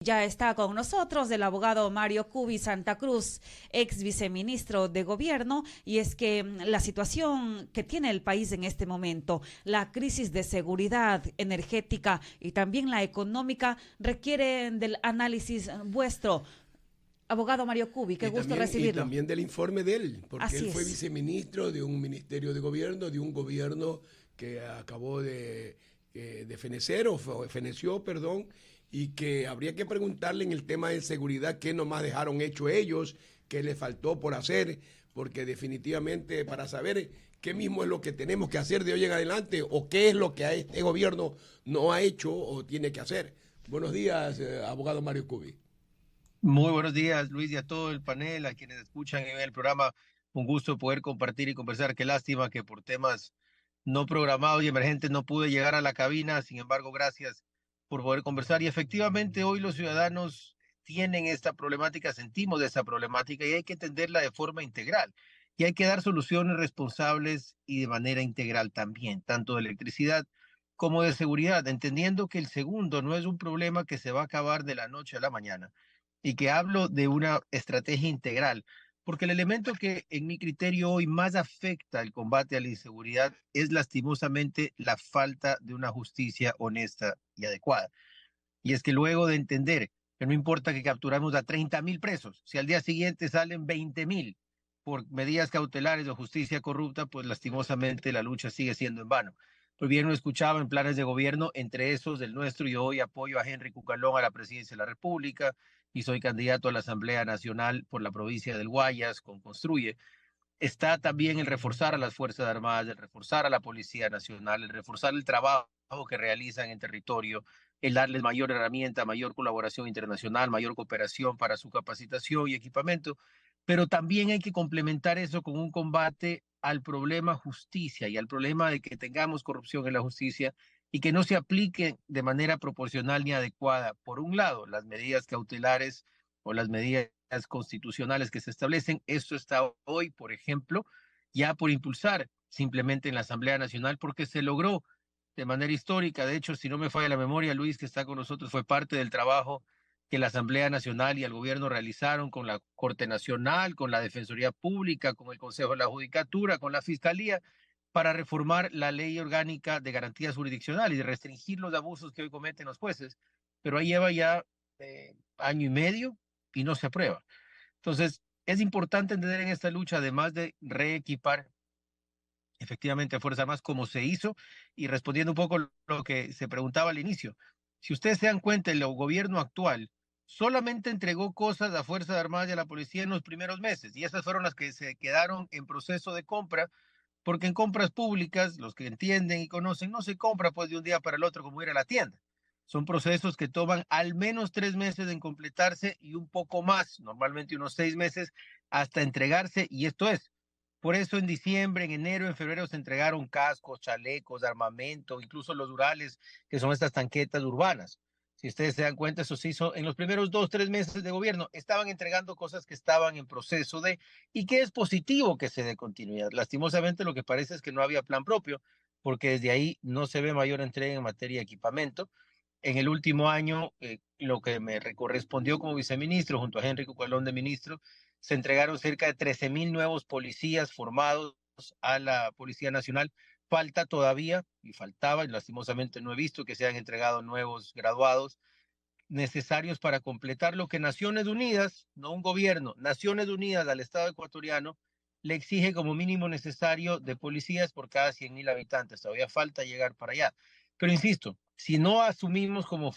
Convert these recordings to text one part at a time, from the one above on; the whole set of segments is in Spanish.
Ya está con nosotros el abogado Mario Cubi Santa Cruz, ex viceministro de Gobierno, y es que la situación que tiene el país en este momento, la crisis de seguridad energética y también la económica, requieren del análisis vuestro. Abogado Mario Cubi, qué gusto Y recibirlo. también del informe de él, porque Así él fue es. viceministro de un ministerio de gobierno, de un gobierno que acabó de fenecer, feneció, perdón, y que habría que preguntarle en el tema de seguridad qué nomás dejaron hecho ellos, qué les faltó por hacer, porque definitivamente para saber qué mismo es lo que tenemos que hacer de hoy en adelante o qué es lo que este gobierno no ha hecho o tiene que hacer. Buenos días, abogado Mario Cubi. Muy buenos días, Luis, y a todo el panel, a quienes escuchan en el programa. Un gusto poder compartir y conversar. Qué lástima que por temas no programados y emergentes no pude llegar a la cabina. Sin embargo, gracias por poder conversar. Y efectivamente, hoy los ciudadanos tienen esta problemática, sentimos de esa problemática y hay que entenderla de forma integral. Y hay que dar soluciones responsables y de manera integral también, tanto de electricidad como de seguridad, entendiendo que el segundo no es un problema que se va a acabar de la noche a la mañana y que hablo de una estrategia integral, porque el elemento que en mi criterio hoy más afecta el combate a la inseguridad es lastimosamente la falta de una justicia honesta y adecuada. Y es que luego de entender que no importa que capturamos a 30.000 presos, si al día siguiente salen 20.000 por medidas cautelares o justicia corrupta, pues lastimosamente la lucha sigue siendo en vano. Pues bien, lo escuchaba en planes de gobierno, entre esos del nuestro, y hoy apoyo a Henry Cucalón a la presidencia de la República y soy candidato a la Asamblea Nacional por la provincia del Guayas con Construye. Está también el reforzar a las Fuerzas Armadas, el reforzar a la Policía Nacional, el reforzar el trabajo que realizan en territorio, el darles mayor herramienta, mayor colaboración internacional, mayor cooperación para su capacitación y equipamiento, pero también hay que complementar eso con un combate al problema justicia y al problema de que tengamos corrupción en la justicia y que no se aplique de manera proporcional ni adecuada, por un lado, las medidas cautelares o las medidas constitucionales que se establecen. Esto está hoy, por ejemplo, ya por impulsar simplemente en la Asamblea Nacional porque se logró de manera histórica. De hecho, si no me falla la memoria, Luis, que está con nosotros, fue parte del trabajo que la Asamblea Nacional y el gobierno realizaron con la Corte Nacional, con la Defensoría Pública, con el Consejo de la Judicatura, con la Fiscalía, para reformar la ley orgánica de garantías jurisdiccionales y restringir los abusos que hoy cometen los jueces. Pero ahí lleva ya año y medio y no se aprueba. Entonces, es importante entender en esta lucha, además de reequipar efectivamente a Fuerzas Armadas como se hizo, y respondiendo un poco lo que se preguntaba al inicio, si ustedes se dan cuenta, el gobierno actual solamente entregó cosas a Fuerzas Armadas y a la policía en los primeros meses, y esas fueron las que se quedaron en proceso de compra, porque en compras públicas, los que entienden y conocen, no se compra pues de un día para el otro como ir a la tienda. Son procesos que toman al menos 3 meses en completarse y un poco más, normalmente unos 6 meses, hasta entregarse. Y esto es, por eso en diciembre, en enero, en febrero se entregaron cascos, chalecos, armamento, incluso los Urales, que son estas tanquetas urbanas. Si ustedes se dan cuenta, eso se hizo en los primeros 2, 3 meses de gobierno. Estaban entregando cosas que estaban en proceso de y que es positivo que se dé continuidad. Lastimosamente lo que parece es que no había plan propio, porque desde ahí no se ve mayor entrega en materia de equipamiento. En el último año, lo que me correspondió como viceministro, junto a Henry Cucalón de ministro, se entregaron cerca de 13.000 nuevos policías formados a la Policía Nacional. Falta todavía, y faltaba, y lastimosamente no he visto que se han entregado nuevos graduados necesarios para completar lo que Naciones Unidas, no un gobierno, Naciones Unidas al Estado ecuatoriano le exige como mínimo necesario de policías por cada 100.000 habitantes. Todavía falta llegar para allá. Pero insisto, si no asumimos como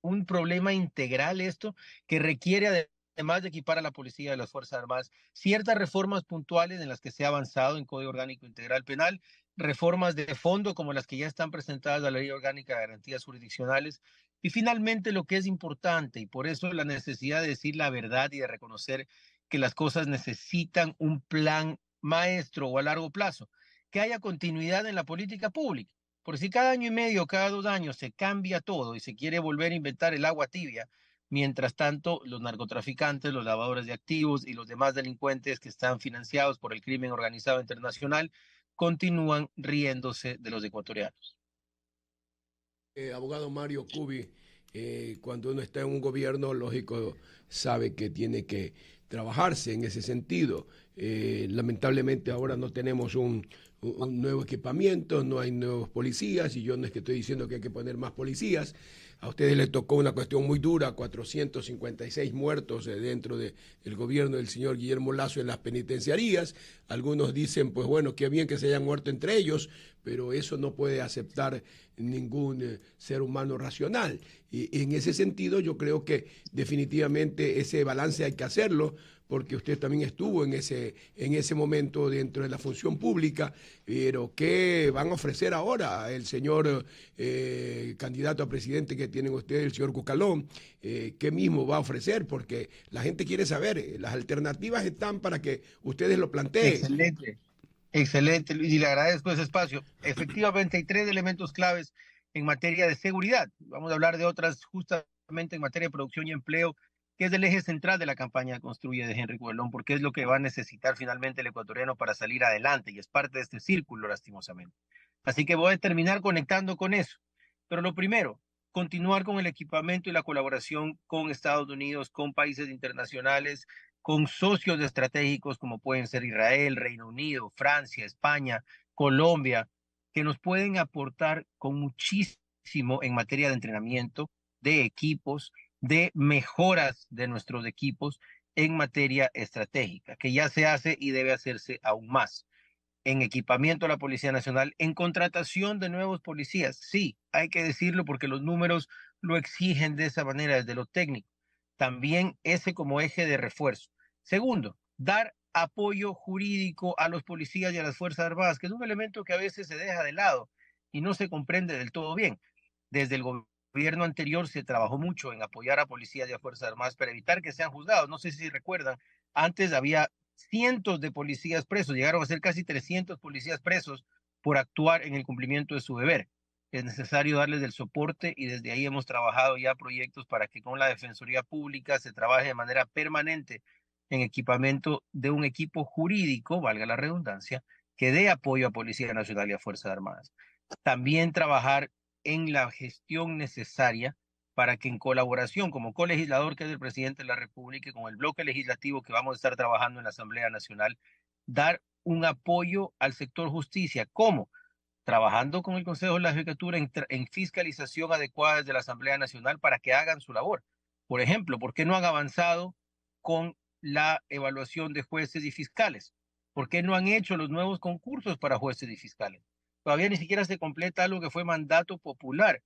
un problema integral esto, que requiere además de equipar a la policía de las Fuerzas Armadas, ciertas reformas puntuales en las que se ha avanzado en Código Orgánico Integral Penal, reformas de fondo como las que ya están presentadas a la Ley Orgánica de Garantías Jurisdiccionales, y finalmente lo que es importante, y por eso la necesidad de decir la verdad y de reconocer que las cosas necesitan un plan maestro o a largo plazo, que haya continuidad en la política pública. Porque si cada año y medio, cada 2 años se cambia todo y se quiere volver a inventar el agua tibia, mientras tanto los narcotraficantes, los lavadores de activos y los demás delincuentes que están financiados por el crimen organizado internacional continúan riéndose de los ecuatorianos. Abogado Mario Cubi, cuando uno está en un gobierno, lógico, sabe que tiene que trabajarse en ese sentido. Lamentablemente ahora no tenemos un nuevo equipamiento, no hay nuevos policías, y yo no es que estoy diciendo que hay que poner más policías. A ustedes les tocó una cuestión muy dura, 456 muertos dentro del gobierno del señor Guillermo Lasso en las penitenciarías. Algunos dicen, pues bueno, qué bien que se hayan muerto entre ellos, pero eso no puede aceptar ningún ser humano racional. Y en ese sentido yo creo que definitivamente ese balance hay que hacerlo, porque usted también estuvo en ese momento dentro de la función pública, pero ¿qué van a ofrecer ahora el señor candidato a presidente que tienen ustedes, el señor Cucalón? ¿Qué mismo va a ofrecer? Porque la gente quiere saber, las alternativas están para que ustedes lo planteen. Excelente, excelente, Luis, y le agradezco ese espacio. Efectivamente, hay 3 elementos claves en materia de seguridad. Vamos a hablar de otras justamente en materia de producción y empleo, que es el eje central de la campaña Construye de Henry Cuelón, porque es lo que va a necesitar finalmente el ecuatoriano para salir adelante, y es parte de este círculo, lastimosamente. Así que voy a terminar conectando con eso. Pero lo primero, continuar con el equipamiento y la colaboración con Estados Unidos, con países internacionales, con socios estratégicos como pueden ser Israel, Reino Unido, Francia, España, Colombia, que nos pueden aportar con muchísimo en materia de entrenamiento, de equipos, de mejoras de nuestros equipos en materia estratégica, que ya se hace y debe hacerse aún más. En equipamiento a la Policía Nacional, en contratación de nuevos policías. Sí, hay que decirlo porque los números lo exigen de esa manera desde lo técnico. También ese como eje de refuerzo. Segundo, dar apoyo jurídico a los policías y a las Fuerzas Armadas, que es un elemento que a veces se deja de lado y no se comprende del todo bien. Desde el gobierno anterior se trabajó mucho en apoyar a policías y a Fuerzas Armadas para evitar que sean juzgados. No sé si recuerdan, antes había cientos de policías presos, llegaron a ser casi 300 policías presos por actuar en el cumplimiento de su deber. Es necesario darles el soporte y desde ahí hemos trabajado ya proyectos para que con la Defensoría Pública se trabaje de manera permanente en equipamiento de un equipo jurídico, valga la redundancia, que dé apoyo a Policía Nacional y a Fuerzas Armadas. También trabajar en la gestión necesaria para que en colaboración como colegislador, que es el presidente de la República, y con el bloque legislativo que vamos a estar trabajando en la Asamblea Nacional, dar un apoyo al sector justicia. ¿Cómo? Trabajando con el Consejo de la Judicatura en fiscalización adecuada desde la Asamblea Nacional para que hagan su labor. Por ejemplo, ¿por qué no han avanzado con la evaluación de jueces y fiscales? ¿Por qué no han hecho los nuevos concursos para jueces y fiscales? Todavía ni siquiera se completa algo que fue mandato popular.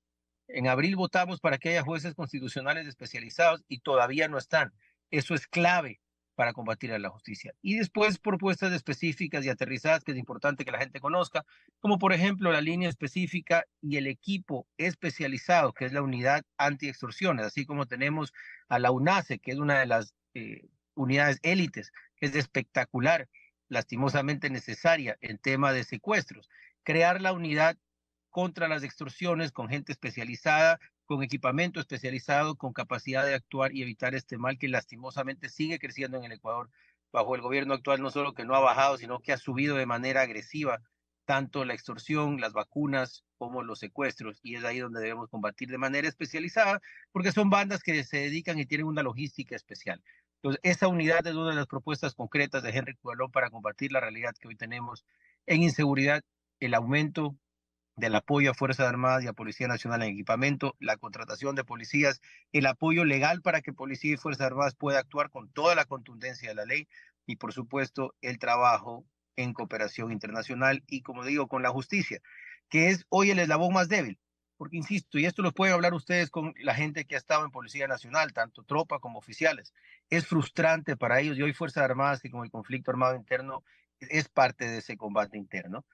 En abril votamos para que haya jueces constitucionales especializados y todavía no están. Eso es clave para combatir a la justicia. Y después propuestas específicas y aterrizadas que es importante que la gente conozca, como por ejemplo la línea específica y el equipo especializado, que es la unidad anti-extorsiones, así como tenemos a la UNACE, que es una de las unidades élites, que es espectacular, lastimosamente necesaria en tema de secuestros. Crear la unidad contra las extorsiones con gente especializada, con equipamiento especializado, con capacidad de actuar y evitar este mal que lastimosamente sigue creciendo en el Ecuador bajo el gobierno actual, no solo que no ha bajado, sino que ha subido de manera agresiva tanto la extorsión, las vacunas, como los secuestros, y es ahí donde debemos combatir de manera especializada, porque son bandas que se dedican y tienen una logística especial. Entonces, esa unidad es una de las propuestas concretas de Henry Cuelón para combatir la realidad que hoy tenemos en inseguridad, el aumento del apoyo a Fuerzas Armadas y a Policía Nacional en equipamiento, la contratación de policías, el apoyo legal para que Policía y Fuerzas Armadas pueda actuar con toda la contundencia de la ley y, por supuesto, el trabajo en cooperación internacional y, como digo, con la justicia, que es hoy el eslabón más débil. Porque, insisto, y esto lo pueden hablar ustedes con la gente que ha estado en Policía Nacional, tanto tropa como oficiales, es frustrante para ellos y hoy Fuerzas Armadas y con el conflicto armado interno es parte de ese combate interno.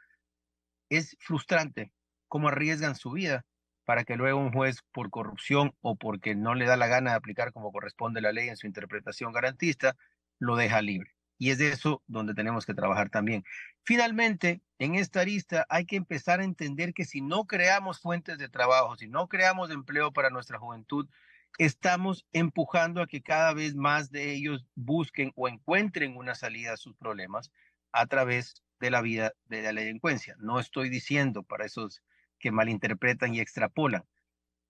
Es frustrante cómo arriesgan su vida para que luego un juez por corrupción o porque no le da la gana de aplicar como corresponde la ley en su interpretación garantista, lo deja libre. Y es de eso donde tenemos que trabajar también. Finalmente, en esta arista hay que empezar a entender que si no creamos fuentes de trabajo, si no creamos empleo para nuestra juventud, estamos empujando a que cada vez más de ellos busquen o encuentren una salida a sus problemas a través de la vida de la delincuencia. No estoy diciendo para esos que malinterpretan y extrapolan.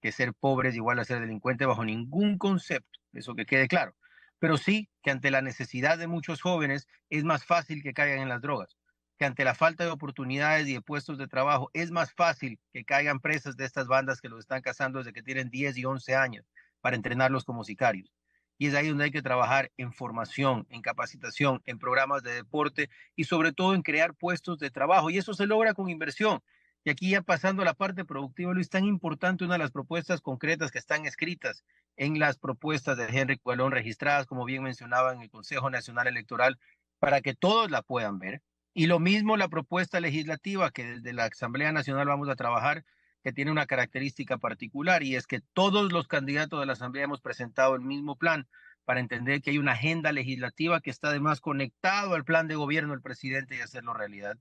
que ser pobre es igual a ser delincuente bajo ningún concepto, eso que quede claro. Pero sí que ante la necesidad de muchos jóvenes es más fácil que caigan en las drogas, que ante la falta de oportunidades y de puestos de trabajo es más fácil que caigan presas de estas bandas que los están cazando desde que tienen 10 y 11 años para entrenarlos como sicarios. Y es ahí donde hay que trabajar en formación, en capacitación, en programas de deporte y sobre todo en crear puestos de trabajo. Y eso se logra con inversión. Y aquí ya pasando a la parte productiva, Luis, tan importante una de las propuestas concretas que están escritas en las propuestas de Henry Cuelón registradas, como bien mencionaba, en el Consejo Nacional Electoral, para que todos la puedan ver. Y lo mismo la propuesta legislativa que desde la Asamblea Nacional vamos a trabajar, que tiene una característica particular, y es que todos los candidatos de la Asamblea hemos presentado el mismo plan para entender que hay una agenda legislativa que está además conectado al plan de gobierno del presidente y hacerlo realidad.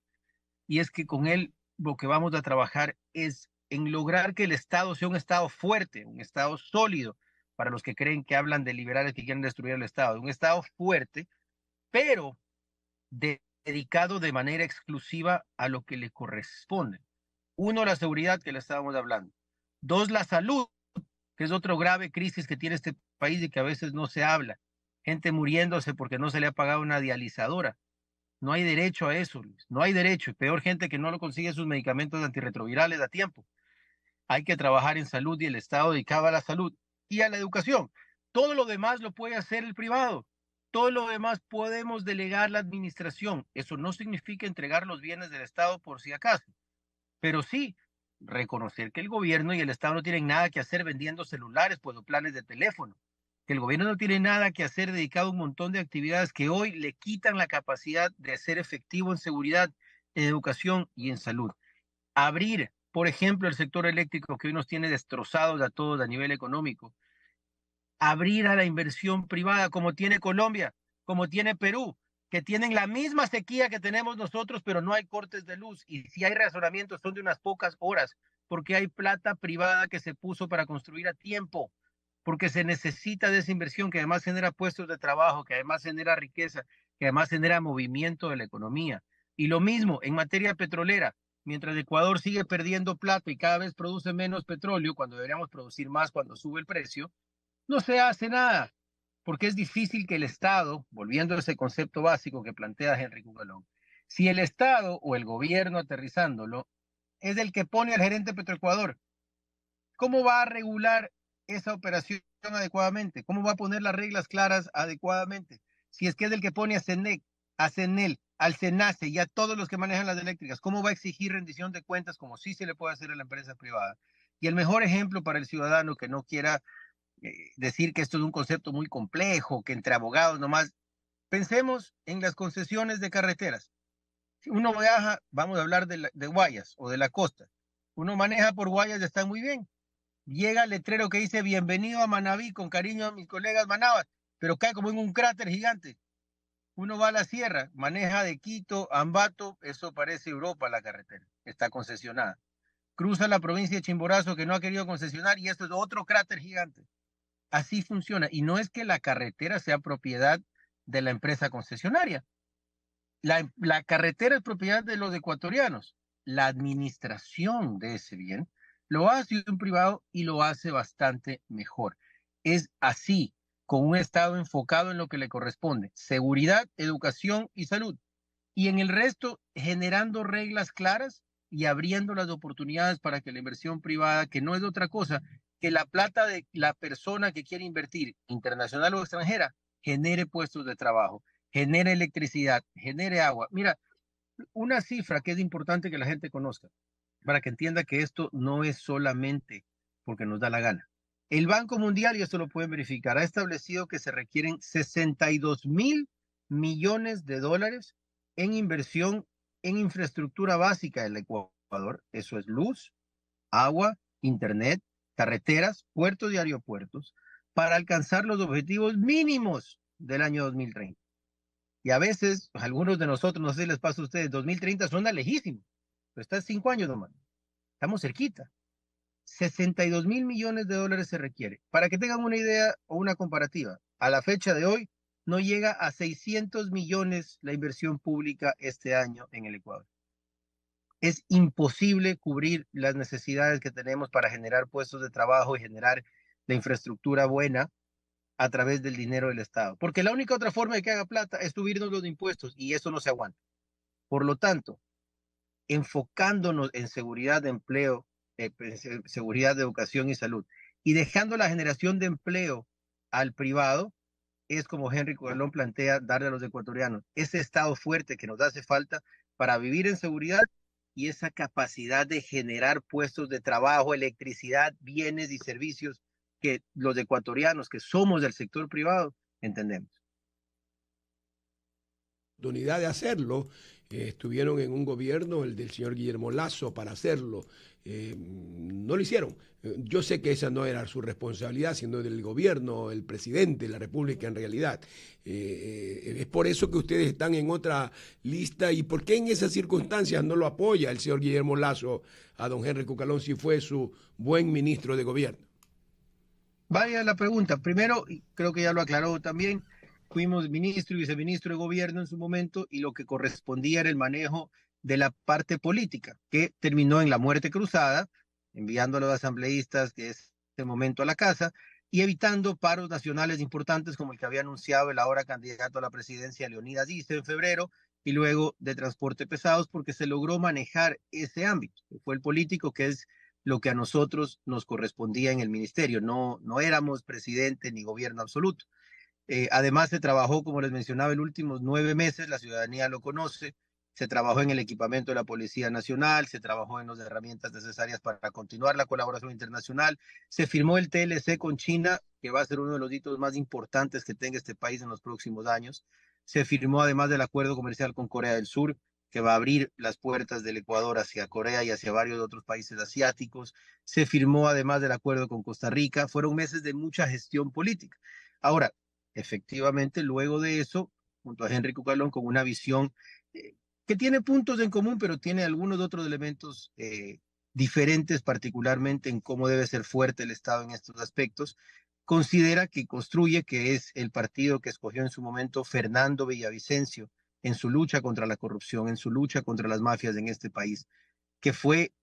Y es que con él lo que vamos a trabajar es en lograr que el Estado sea un Estado fuerte, un Estado sólido, para los que creen que hablan de liberales que quieren destruir el Estado, un Estado fuerte, pero dedicado de manera exclusiva a lo que le corresponde. Uno, la seguridad que le estábamos hablando. Dos, la salud, que es otro grave crisis que tiene este país y que a veces no se habla. Gente muriéndose porque no se le ha pagado una dializadora. No hay derecho a eso, Luis. No hay derecho. Peor gente que no lo consigue sus medicamentos antirretrovirales a tiempo. Hay que trabajar en salud y el Estado dedicado a la salud y a la educación. Todo lo demás lo puede hacer el privado. Todo lo demás podemos delegar la administración. Eso no significa entregar los bienes del Estado por si acaso, pero sí reconocer que el gobierno y el Estado no tienen nada que hacer vendiendo celulares, pues, o planes de teléfono, que el gobierno no tiene nada que hacer dedicado a un montón de actividades que hoy le quitan la capacidad de ser efectivo en seguridad, en educación y en salud. Abrir, por ejemplo, el sector eléctrico que hoy nos tiene destrozados a todos a nivel económico. Abrir a la inversión privada como tiene Colombia, como tiene Perú, que tienen la misma sequía que tenemos nosotros, pero no hay cortes de luz. Y si hay razonamientos son de unas pocas horas, porque hay plata privada que se puso para construir a tiempo, porque se necesita de esa inversión que además genera puestos de trabajo, que además genera riqueza, que además genera movimiento de la economía. Y lo mismo en materia petrolera. Mientras Ecuador sigue perdiendo plata y cada vez produce menos petróleo, cuando deberíamos producir más cuando sube el precio, no se hace nada, porque es difícil que el Estado, volviendo a ese concepto básico que plantea Henry Cugalón, si el Estado o el gobierno aterrizándolo es el que pone al gerente Petroecuador, ¿cómo va a regular esa operación adecuadamente? ¿Cómo va a poner las reglas claras adecuadamente? Si es que es el que pone a CENEC, a CENEL, al CENACE y a todos los que manejan las eléctricas, ¿cómo va a exigir rendición de cuentas como sí se le puede hacer a la empresa privada? Y el mejor ejemplo para el ciudadano que no quiera decir que esto es un concepto muy complejo, que entre abogados nomás, pensemos en las concesiones de carreteras. Si uno viaja, vamos a hablar de Guayas o de la costa, uno maneja por Guayas, está muy bien. Llega el letrero que dice bienvenido a Manabí, con cariño a mis colegas manabas, pero cae como en un cráter gigante. Uno va a la sierra, maneja de Quito a Ambato, eso parece Europa la carretera, está concesionada. Cruza la provincia de Chimborazo que no ha querido concesionar y esto es otro cráter gigante. Así funciona. Y no es que la carretera sea propiedad de la empresa concesionaria. La carretera es propiedad de los ecuatorianos. La administración de ese bien lo hace un privado y lo hace bastante mejor. Es así, con un Estado enfocado en lo que le corresponde: seguridad, educación y salud. Y en el resto, generando reglas claras y abriendo las oportunidades para que la inversión privada, que no es otra cosa que la plata de la persona que quiere invertir, internacional o extranjera, genere puestos de trabajo, genere electricidad, genere agua. Mira, una cifra que es importante que la gente conozca, para que entienda que esto no es solamente porque nos da la gana. El Banco Mundial, y esto lo pueden verificar, ha establecido que se requieren 62.000 millones de dólares en inversión en infraestructura básica del Ecuador. Eso es luz, agua, internet, carreteras, puertos y aeropuertos, para alcanzar los objetivos mínimos del año 2030. Y a veces, algunos de nosotros, no sé si les pasa a ustedes, 2030 suena lejísimo, pero está 5 años nomás. Estamos cerquita. 62.000 millones de dólares se requiere. Para que tengan una idea o una comparativa, a la fecha de hoy no llega a 600 millones la inversión pública este año en el Ecuador. es imposible cubrir las necesidades que tenemos para generar puestos de trabajo y generar la infraestructura buena a través del dinero del Estado. Porque la única otra forma de que haga plata es subirnos los impuestos y eso no se aguanta. Por lo tanto, enfocándonos en seguridad de empleo, seguridad de educación y salud, y dejando la generación de empleo al privado, es como Henry Colón plantea darle a los ecuatorianos ese Estado fuerte que nos hace falta para vivir en seguridad y esa capacidad de generar puestos de trabajo, electricidad, bienes y servicios que los ecuatorianos que somos del sector privado entendemos. Oportunidad de hacerlo. Estuvieron en un gobierno, el del señor Guillermo Lasso, para hacerlo. No lo hicieron. Yo sé que esa no era su responsabilidad, sino del gobierno, el presidente de la República en realidad. Es por eso que ustedes están en otra lista. ¿Y por qué en esas circunstancias no lo apoya el señor Guillermo Lasso a don Henry Cucalón si fue su buen ministro de gobierno? Vaya la pregunta. Primero, creo que ya lo aclaró también, fuimos ministro y viceministro de gobierno en su momento y lo que correspondía era el manejo de la parte política, que terminó en la muerte cruzada, enviando a los asambleístas de ese momento a la casa y evitando paros nacionales importantes como el que había anunciado el ahora candidato a la presidencia Leonidas Dice en febrero y luego de transporte pesados porque se logró manejar ese ámbito. Fue el político que es lo que a nosotros nos correspondía en el ministerio. No éramos presidente ni gobierno absoluto. Además, se trabajó, como les mencionaba, en los últimos 9 meses, la ciudadanía lo conoce, se trabajó en el equipamiento de la Policía Nacional, se trabajó en las herramientas necesarias para continuar la colaboración internacional, se firmó el TLC con China, que va a ser uno de los hitos más importantes que tenga este país en los próximos años, se firmó además del acuerdo comercial con Corea del Sur, que va a abrir las puertas del Ecuador hacia Corea y hacia varios otros países asiáticos. Se firmó además del acuerdo con Costa Rica. Fueron meses de mucha gestión política. Ahora, efectivamente, luego de eso, junto a Henry Cucalón, con una visión que tiene puntos en común, pero tiene algunos otros elementos diferentes, particularmente en cómo debe ser fuerte el Estado en estos aspectos, considera que construye, que es el partido que escogió en su momento Fernando Villavicencio, en su lucha contra la corrupción, en su lucha contra las mafias en este país, que fue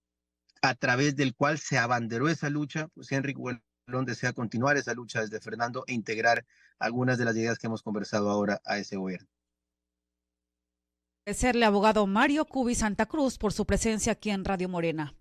a través del cual se abanderó esa lucha, pues Henry Cucalón desea continuar esa lucha desde Fernando e integrar algunas de las ideas que hemos conversado ahora a ese gobierno. Agradecerle, abogado Mario Cubi Santa Cruz, por su presencia aquí en Radio Morena.